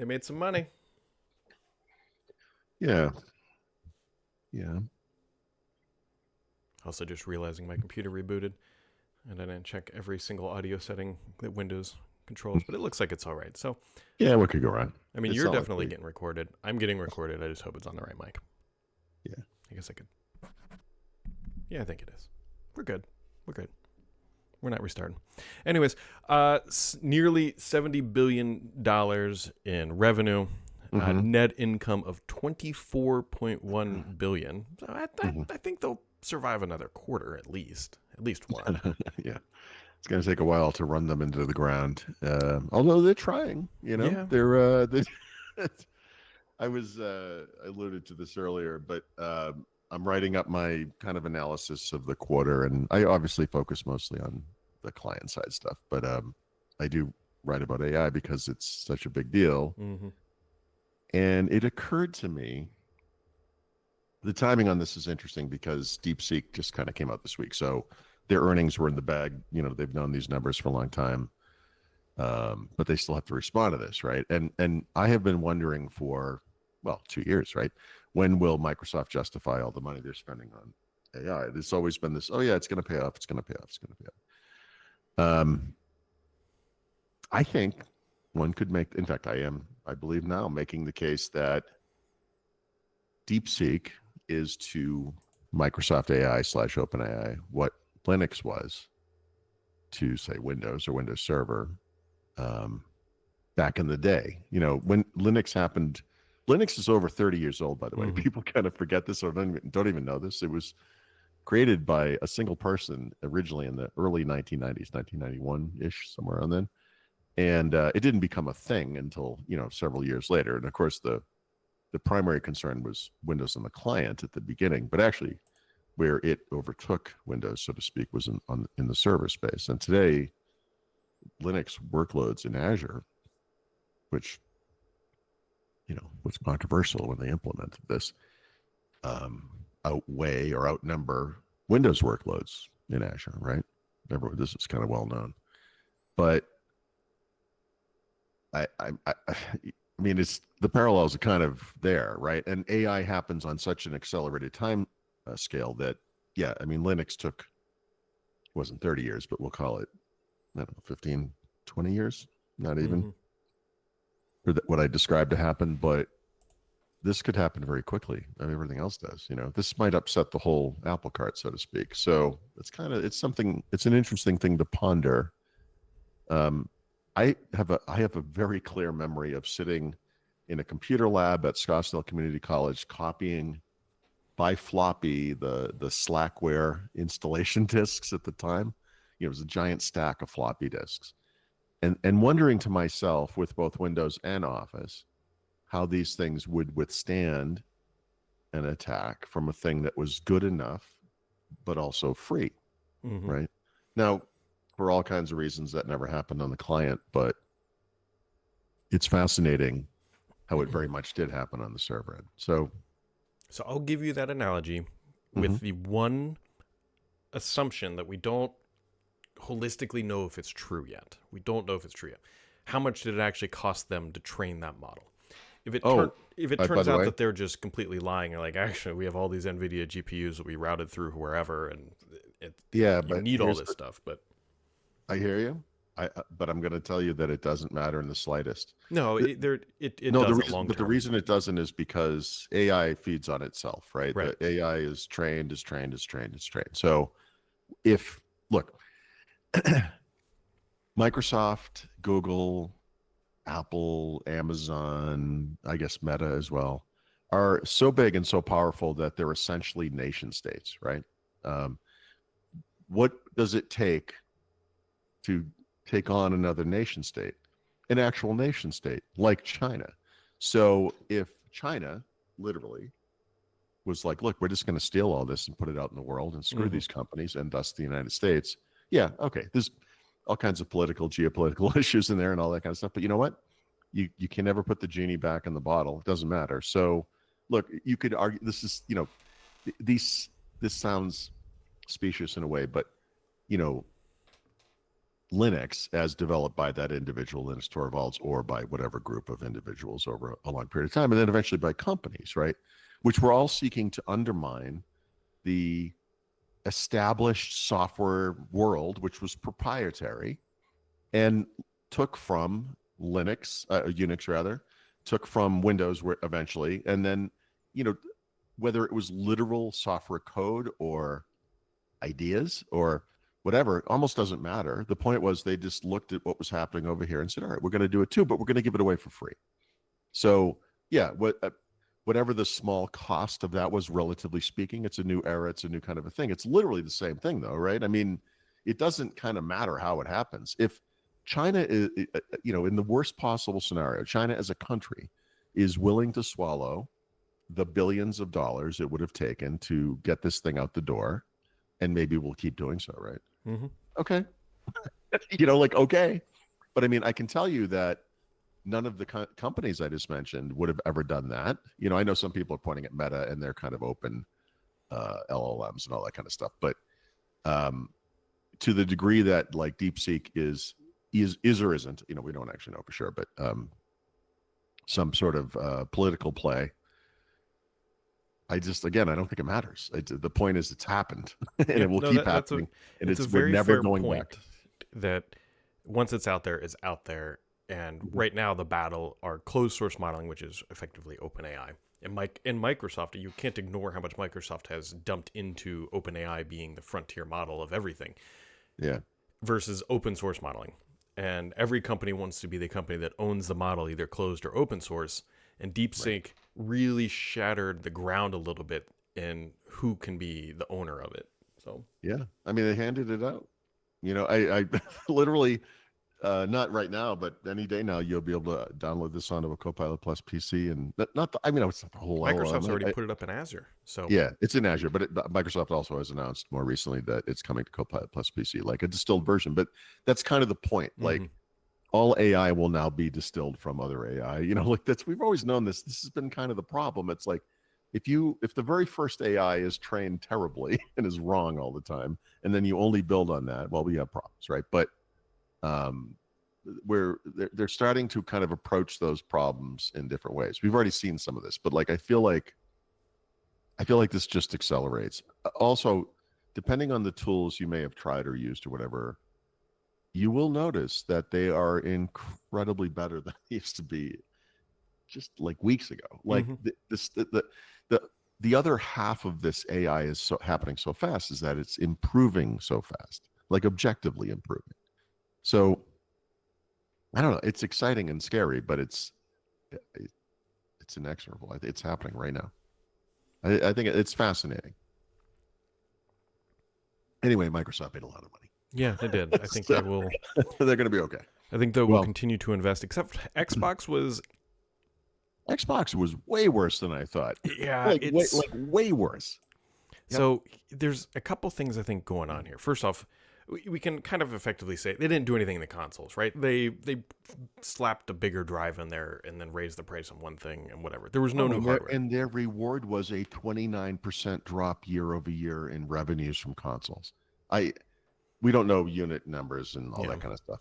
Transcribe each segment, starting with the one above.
They made some money. Yeah. Yeah. Also, just realizing my computer rebooted, and I didn't check every single audio setting that Windows controls, but it looks like it's all right. So, Yeah, what could go wrong? I mean, It's you're not like definitely we, getting recorded. I'm getting recorded. I just hope it's on the right mic. yeah. I guess I could. Yeah, I think it is. We're good. We're good. We're not restarting. Anyways, nearly $70 billion in revenue, Mm-hmm. net income of 24.1 billion. So Mm-hmm. I think they'll survive another quarter at least one. Yeah. It's going to take a while to run them into the ground. Although they're trying, Yeah. they I alluded to this earlier, but I'm writing up my kind of analysis of the quarter, and I obviously focus mostly on the client side stuff, but I do write about AI because it's such a big deal. Mm-hmm. And it occurred to me, the timing on this is interesting because DeepSeek just kind of came out this week. So their earnings were in the bag. They've known these numbers for a long time, but they still have to respond to this, right? And I have been wondering for, well, 2 years, right? When will Microsoft justify all the money they're spending on AI? There's always been this, oh yeah, it's going to pay off, it's going to pay off, it's going to pay off. I think one could make, in fact, I believe now, making the case that DeepSeek is to Microsoft AI/OpenAI what Linux was to, say, Windows or Windows Server um, back in the day. When Linux happened, Linux is over 30 years old, by the way. Mm-hmm. People kind of forget this or don't even know this. It was created by a single person originally in the early 1990s, 1991-ish, somewhere around then. And it didn't become a thing until, several years later. And of course, the primary concern was Windows on the client at the beginning, but actually where it overtook Windows, so to speak, was in the server space. And today, Linux workloads in Azure, which was controversial when they implemented this, outweigh or outnumber Windows workloads in Azure, right? This is kind of well known, but I mean, it's the parallels are kind of there, right? And AI happens on such an accelerated time scale that, yeah, I mean, Linux wasn't 30 years, but we'll call it, I don't know, 15, 20 years, not even, Mm-hmm. for what I described to happen. But this could happen very quickly. I mean, everything else does. This might upset the whole apple cart, so to speak. So it's an interesting thing to ponder. Um, I have a very clear memory of sitting in a computer lab at Scottsdale Community College, copying by floppy the Slackware installation disks at the time. It was a giant stack of floppy disks, and wondering to myself, with both Windows and Office, how these things would withstand an attack from a thing that was good enough but also free, Mm-hmm. right? Now, for all kinds of reasons, that never happened on the client, but it's fascinating how it very much did happen on the server end. So, So I'll give you that analogy mm-hmm. with the one assumption that we don't holistically know if it's true yet. We don't know if it's true yet. How much did it actually cost them to train that model? Oh, If it by turns the out way, that they're just completely lying, and like actually we have all these NVIDIA GPUs that we routed through wherever, and yeah, you but need all this stuff, but I hear you. But I'm going to tell you that it doesn't matter in the slightest. no, The- it no, does it long the term. reason it doesn't is because AI feeds on itself, right? Right. The AI is trained, is trained, is trained, is trained. So if look, Microsoft, Google, Apple, Amazon, I guess Meta as well, are so big and so powerful that they're essentially nation states, right? Um, what does it take to take on another nation state, an actual nation state like China? So if China literally was like, look, we're just going to steal all this and put it out in the world and screw Mm-hmm. these companies and thus the United States, yeah, okay, there's all kinds of political, geopolitical issues in there and all that kind of stuff. But you know what? You can never put the genie back in the bottle. It doesn't matter. So look, you could argue this is, these this sounds specious in a way, but you know, Linux as developed by that individual, Linus Torvalds, or by whatever group of individuals over a long period of time, and then eventually by companies, right? Which were all seeking to undermine the established software world, which was proprietary, and took from Unix rather, took from Windows eventually, and then, whether it was literal software code or ideas or whatever, almost doesn't matter. The point was they just looked at what was happening over here and said, all right, we're going to do it too, but we're going to give it away for free. So yeah, whatever the small cost of that was, relatively speaking, it's a new era, it's a new kind of a thing. It's literally the same thing though, right? I mean, it doesn't kind of matter how it happens. If China is, in the worst possible scenario, China as a country is willing to swallow the billions of dollars it would have taken to get this thing out the door, and maybe we'll keep doing so, right? Mm-hmm. Okay. Okay. But I mean, I can tell you that none of the companies I just mentioned would have ever done that. I know some people are pointing at Meta and their kind of open LLMs and all that kind of stuff, but to the degree that like DeepSeek is or isn't, we don't actually know for sure, but some sort of political play. I don't think it matters. The point is, it's happened, and it will keep happening, and we're never going back. That once it's out there, it's out there, and right now the battle are closed source modeling, which is effectively OpenAI, and Microsoft. You can't ignore how much Microsoft has dumped into OpenAI being the frontier model of everything. Yeah. Versus open source modeling, and every company wants to be the company that owns the model, either closed or open source. And DeepSeek really shattered the ground a little bit in who can be the owner of it. So yeah, I mean, they handed it out. I literally, not right now, but any day now, you'll be able to download this onto a Copilot Plus PC, and it's not the whole. Microsoft's already put it up in Azure. So yeah, it's in Azure, but Microsoft also has announced more recently that it's coming to Copilot Plus PC, like a distilled version. But that's kind of the point, like. All AI will now be distilled from other AI. We've always known this. This has been kind of the problem. It's like if the very first AI is trained terribly and is wrong all the time, and then you only build on that, well, we have problems, right? But they're starting to kind of approach those problems in different ways. We've already seen some of this, but I feel like this just accelerates. Also, depending on the tools you may have tried or used or whatever, you will notice that they are incredibly better than they used to be just like weeks ago. Like the other half of this AI is happening so fast is that it's improving so fast, like objectively improving. So I don't know. It's exciting and scary, but it's inexorable. It's happening right now. I think it's fascinating. Anyway, Microsoft made a lot of money. Yeah, they did. I think they will. They're going to be okay. I think they will continue to invest. Except Xbox was way worse than I thought. Yeah, way worse. So there's a couple things I think going on here. First off, we can kind of effectively say they didn't do anything in the consoles, right? They slapped a bigger drive in there and then raised the price on one thing and whatever. There was no new hardware. And their reward was a 29% drop year over year in revenues from consoles. We don't know unit numbers and all that kind of stuff.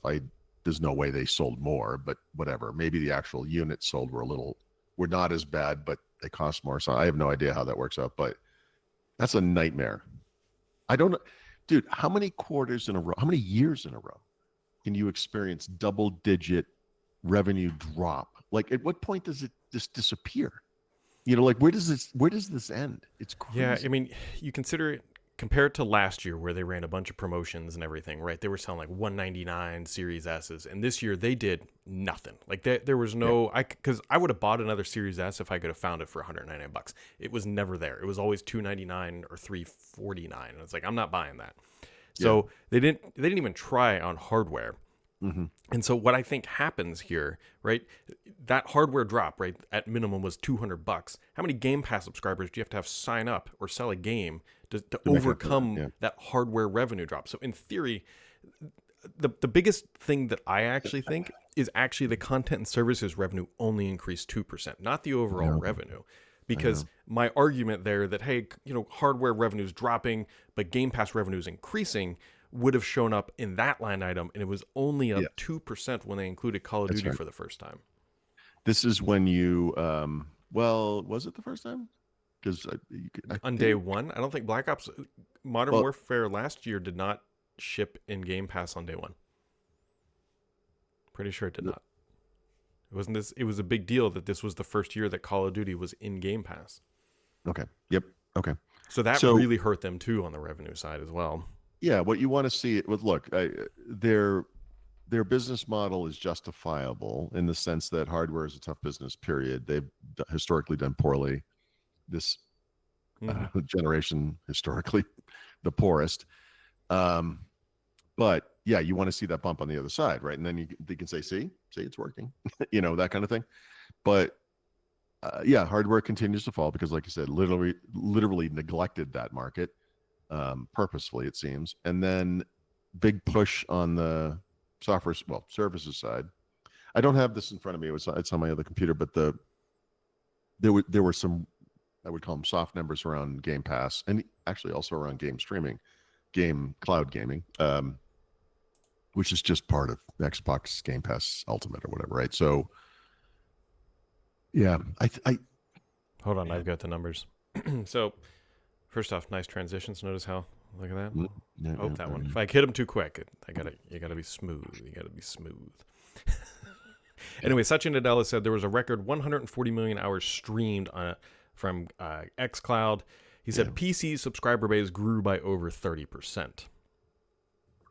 There's no way they sold more, but whatever. Maybe the actual units sold were not as bad, but they cost more. So I have no idea how that works out, but that's a nightmare. I don't know. Dude, how many quarters in a row, how many years in a row can you experience double-digit revenue drop? Like, at what point does it just disappear? Where does this end? It's crazy. Yeah, I mean, you consider it, compare it to last year where they ran a bunch of promotions and everything, right? They were selling like 199 Series S's, and this year they did nothing. Like there was no, because I would have bought another Series S if I could have found it for $199. It was never there. It was always $299 or $349, and it's like I'm not buying that. So they didn't even try on hardware. Mm-hmm. And so what I think happens here, right? That hardware drop, right, at minimum was $200. How many Game Pass subscribers do you have to sign up or sell a game to overcome that hardware revenue drop? So in theory, the biggest thing that I actually think is actually the content and services revenue only increased 2%, not the overall revenue. Because my argument there that, hey, hardware revenue is dropping, but Game Pass revenue is increasing, would have shown up in that line item, and it was only up Yeah, 2% when they included Call of that's Duty right. for the first time. This is when you, well, was it the first time? Because I On day think, one, I don't think Black Ops Modern well, Warfare last year did not ship in Game Pass on day one. Pretty sure it did not. It wasn't this. It was a big deal that this was the first year that Call of Duty was in Game Pass. okay, yep, okay. So that So really hurt them too on the revenue side as well. yeah, what you want to see it with, look, their business model is justifiable in the sense that hardware is a tough business. Period. They've historically done poorly. This generation historically the poorest. But yeah, you want to see that bump on the other side, right? And then they can say, see, it's working, that kind of thing. But yeah, hardware continues to fall because, like you said, literally neglected that market purposefully, it seems. And then big push on the software, well, services side. I don't have this in front of me. It's on my other computer, but there were some, I would call them soft numbers around Game Pass, and actually also around game streaming, cloud gaming, which is just part of Xbox Game Pass Ultimate or whatever, right? So yeah, I Hold on, I've got the numbers. So, first off, nice transitions. Notice how? Look at that. yeah, Oh, yeah, that one. yeah. If I hit them too quick, you gotta be smooth. You gotta be smooth. Anyway, Satya Nadella said there was a record 140 million hours streamed from xCloud. He said PC subscriber base grew by over 30%.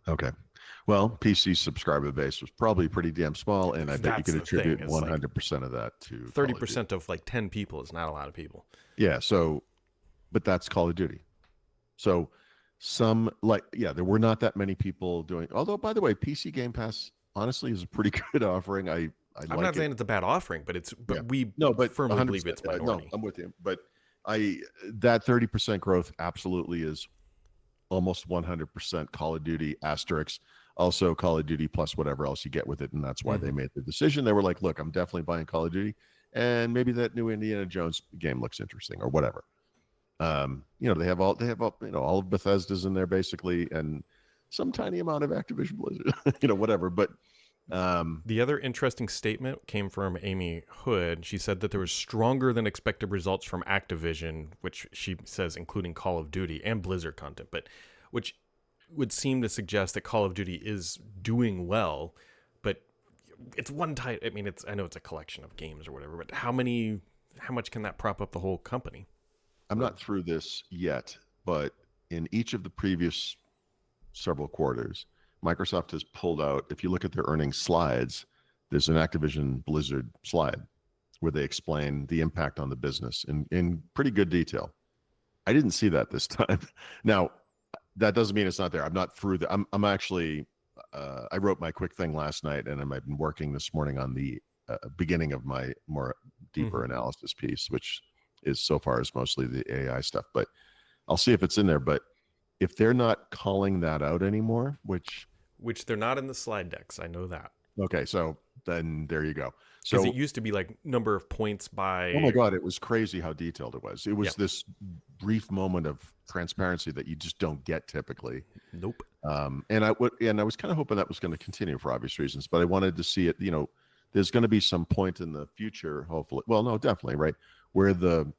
Okay. Well, PC subscriber base was probably pretty damn small, and I bet you That's could the thing, attribute is like 100% of that to Call of Duty. 30% of like 10 people is not a lot of people. Yeah. So, but that's Call of Duty. So, there were not that many people doing. Although, by the way, PC Game Pass honestly is a pretty good offering. I I'm like not it. saying it's a bad offering, but Yeah. we No, but firmly 100%. believe it's No, minority. I'm with you. But that 30% growth absolutely is almost 100% Call of Duty asterisk. Also Call of Duty plus whatever else you get with it, and that's why they made the decision. They were like, "Look, I'm definitely buying Call of Duty, and maybe that new Indiana Jones game looks interesting, or whatever." They have all all of Bethesda's in there basically, and some tiny amount of Activision Blizzard, whatever. But The other interesting statement came from Amy Hood. She said that there was stronger than expected results from Activision, which she says including Call of Duty and Blizzard content, but which would seem to suggest that Call of Duty is doing well, but it's one type. I mean, I know it's a collection of games or whatever, but how much can that prop up the whole company? I'm not through this yet, but in each of the previous several quarters, Microsoft has pulled out, if you look at their earnings slides, there's an Activision Blizzard slide where they explain the impact on the business in pretty good detail. I didn't see that this time. Now, that doesn't mean it's not there. I'm not through the, I'm actually, I wrote my quick thing last night, and I've been working this morning on the beginning of my more deeper analysis piece, which is so far is mostly the AI stuff, but I'll see if it's in there. But if they're not calling that out anymore, which they're not in the slide decks, I know that. Okay, so then there you go. Because So it used to be like number of points by. oh my God, it was crazy how detailed it was. It was Yeah. this brief moment of transparency that you just don't get typically. Nope. And I was kind of hoping that was going to continue for obvious reasons, but I wanted to see it. There's going to be some point in the future, hopefully. Well, no, definitely, right, where the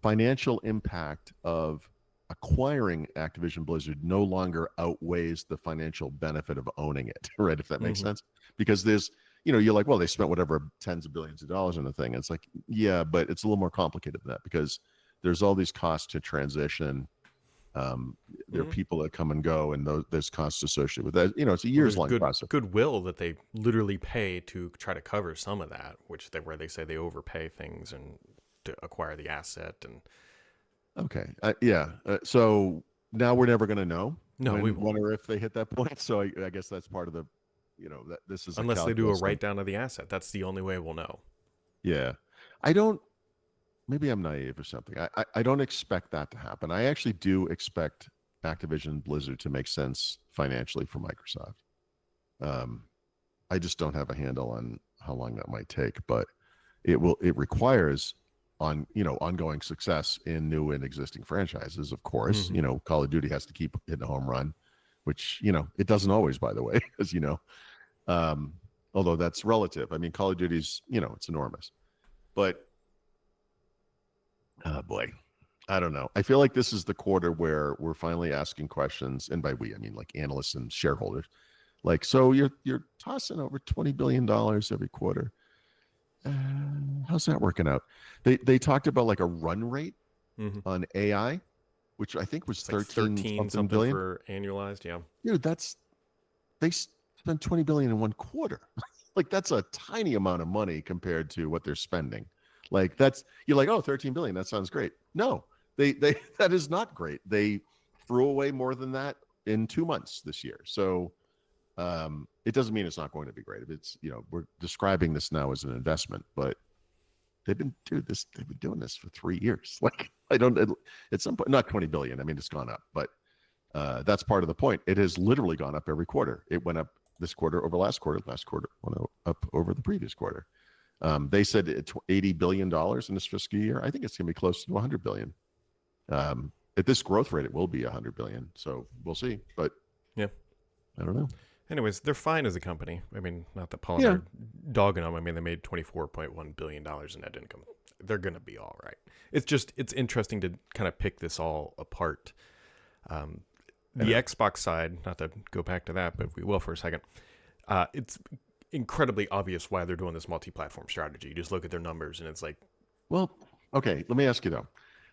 financial impact of acquiring Activision Blizzard no longer outweighs the financial benefit of owning it, right? If that makes sense, because there's, you're like, well, they spent whatever tens of billions of dollars on the thing. It's like, yeah, but it's a little more complicated than that because there's all these costs to transition. There are people that come and go, and there's costs associated with that. It's a years long process. Goodwill that they literally pay to try to cover some of that, where they say they overpay things and to acquire the asset and. Okay. Yeah. So now we're never going to know. No, we won't. Wonder if they hit that point. So I guess that's part of the, that this is unless they do a write down of the asset. That's the only way we'll know. Yeah. Maybe I'm naive or something. I don't expect that to happen. I actually do expect Activision Blizzard to make sense financially for Microsoft. I just don't have a handle on how long that might take, but it requires ongoing success in new and existing franchises, of course. Call of Duty has to keep hitting a home run. which, you know, it doesn't always, by the way, as you know. Um, although that's relative. I mean, Call of Duty's, you know, it's enormous. But, oh boy, I don't know. I feel like this is the quarter where we're finally asking questions. And by we, I mean like analysts and shareholders. Like, so you're tossing over $20 billion every quarter. How's that working out? They talked about like a run rate on AI, which I think was It's like 13 something billion for annualized. Yeah. Dude, they spent 20 billion in one quarter. Like that's a tiny amount of money compared to what they're spending. Like that's you're like, oh, 13 billion, that sounds great. No, they that is not great. They threw away more than that in 2 months this year. So it doesn't mean it's not going to be great. If it's, you know, we're describing this now as an investment, but they've been doing this for 3 years. Like I don't at some point, not 20 billion. I mean, it's gone up, but that's part of the point. It has literally gone up every quarter. It went up this quarter over last quarter went up over the previous quarter. They said it's $80 billion in this fiscal year. I think it's going to be close to 100 billion. At this growth rate, it will be 100 billion. So we'll see. But yeah, I don't know. Anyways, they're fine as a company. I mean, not that Paul and I are dogging them. I mean, they made $24.1 billion in net income. They're going to be all right. It's interesting to kind of pick this all apart. The Xbox side, not to go back to that, but we will for a second. It's incredibly obvious why they're doing this multi-platform strategy. You just look at their numbers and it's like, well, okay, let me ask you though.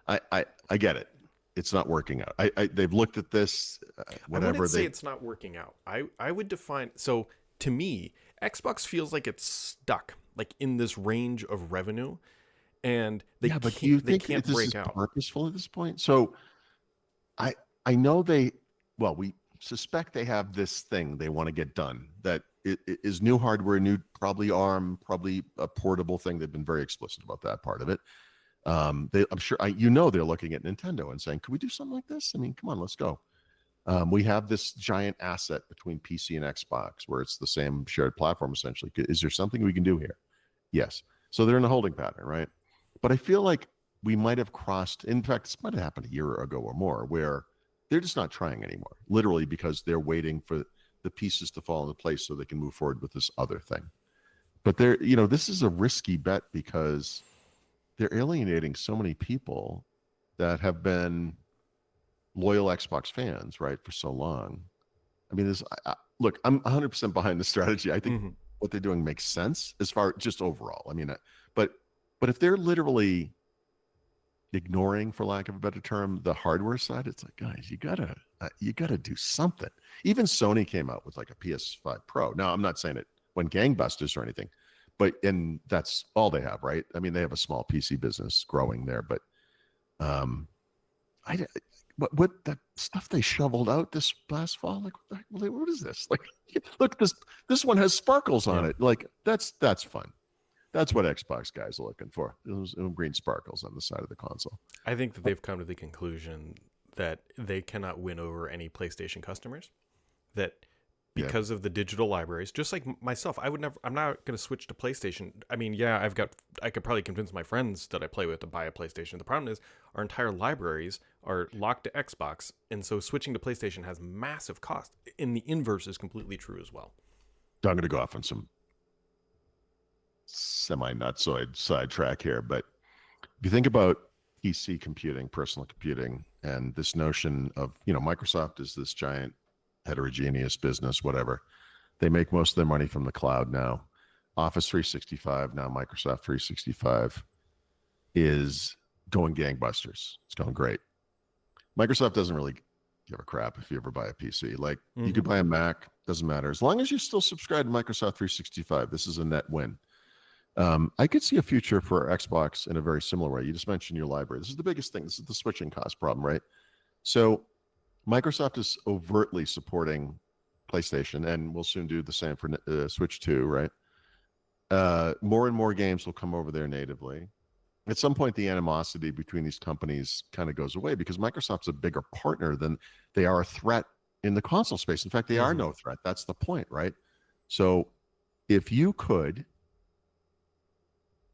I get it. It's not working out. They've looked at this. Whatever. I wouldn't say it's not working out. I would define, so to me, Xbox feels like it's stuck, like in this range of revenue, and they can't break out. Purposeful at this point. So I know we suspect they have this thing they want to get done that is new hardware, new probably ARM, probably a portable thing. They've been very explicit about that part of it. I'm sure they're looking at Nintendo and saying, "Could we do something like this? I mean, come on, let's go." We have this giant asset between PC and Xbox where it's the same shared platform essentially. Is there something we can do here? Yes. So they're in a holding pattern, right? But I feel like we might have crossed. In fact, this might have happened a year ago or more, where they're just not trying anymore, literally because they're waiting for the pieces to fall into place so they can move forward with this other thing. But this is a risky bet because they're alienating so many people that have been loyal Xbox fans, right, for so long. I mean, look, I'm 100% behind the strategy. I think what they're doing makes sense as far just overall. I mean, but if they're literally ignoring, for lack of a better term, the hardware side, it's like, guys, you gotta do something. Even Sony came out with like a PS5 Pro. Now, I'm not saying it went gangbusters or anything, and that's all they have, right? I mean, they have a small PC business growing there, but what that stuff they shoveled out this last fall, like what is this? Like, look, this one has sparkles on it. Like that's fun. That's what Xbox guys are looking for. Those green sparkles on the side of the console. I think that they've come to the conclusion that they cannot win over any PlayStation customers. That because of the digital libraries, just like myself, I'm not going to switch to PlayStation. I mean, yeah, I could probably convince my friends that I play with to buy a PlayStation. The problem is our entire libraries are locked to Xbox. And so switching to PlayStation has massive cost. And the inverse is completely true as well. I'm going to go off on some semi-nutsoid sidetrack here, but if you think about PC computing, personal computing, and this notion of, Microsoft is this giant heterogeneous business, whatever. They make most of their money from the cloud now. Office 365, now Microsoft 365 is going gangbusters. It's going great. Microsoft doesn't really give a crap if you ever buy a PC. Like you could buy a Mac, doesn't matter. As long as you still subscribe to Microsoft 365, this is a net win. I could see a future for Xbox in a very similar way. You just mentioned your library. This is the biggest thing. This is the switching cost problem, right? So Microsoft is overtly supporting PlayStation, and will soon do the same for Switch 2, right? More and more games will come over there natively. At some point, the animosity between these companies kind of goes away because Microsoft's a bigger partner than they are a threat in the console space. In fact, they are no threat. That's the point, right? So if you could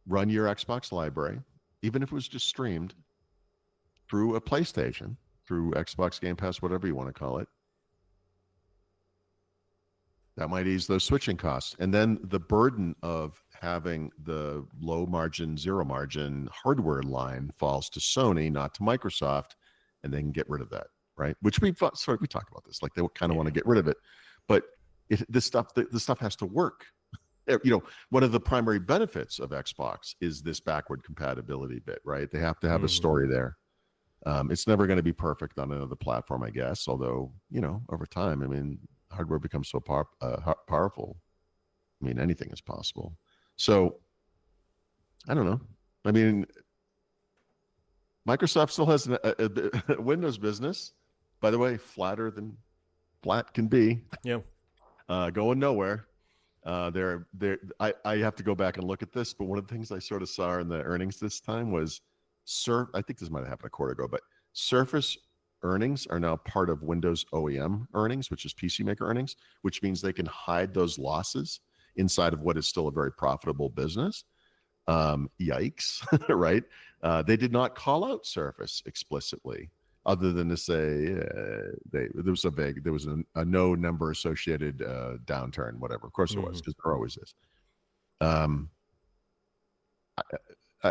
run your Xbox library, even if it was just streamed through a PlayStation, through Xbox Game Pass, whatever you want to call it, That might ease those switching costs. And then the burden of having the low margin, zero margin hardware line falls to Sony, not to Microsoft, and they can get rid of that, right? Which we talked about this, like they kind of want to get rid of it, but this stuff has to work. One of the primary benefits of Xbox is this backward compatibility bit, right? They have to have a story there. It's never going to be perfect on another platform, I guess. Although, over time, I mean, hardware becomes so powerful. I mean, anything is possible. So, I don't know. I mean, Microsoft still has a Windows business. By the way, flatter than flat can be. Yeah. Going nowhere. I have to go back and look at this, but one of the things I sort of saw in the earnings this time was I think this might have happened a quarter ago, but Surface earnings are now part of Windows OEM earnings, which is PC Maker earnings, which means they can hide those losses inside of what is still a very profitable business. Yikes, right? They did not call out Surface explicitly, other than to say there was a no number associated downturn, whatever. Of course there was, because there always is. I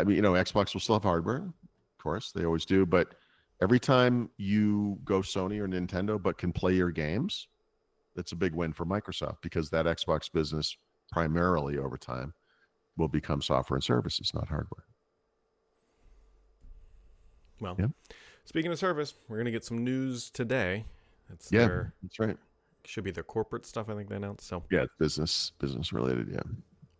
mean, Xbox will still have hardware, of course, they always do. But every time you go Sony or Nintendo, but can play your games, that's a big win for Microsoft, because that Xbox business primarily over time will become software and services, not hardware. Well, yeah. Speaking of service, we're going to get some news today. That's right. Should be their corporate stuff, I think they announced. So yeah, business related. Yeah.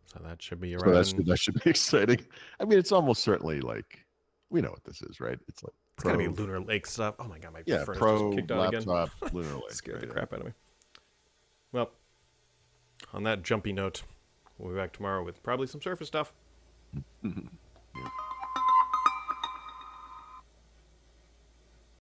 So that should be around. So that should be exciting. I mean, it's almost certainly like, we know what this is, right? It's like it's gotta be Lunar Lake stuff. Oh my god, my furnace Pro just kicked out laptop, again. Lunar Lake. Scared the crap out of me. Well, on that jumpy note, we'll be back tomorrow with probably some Surface stuff.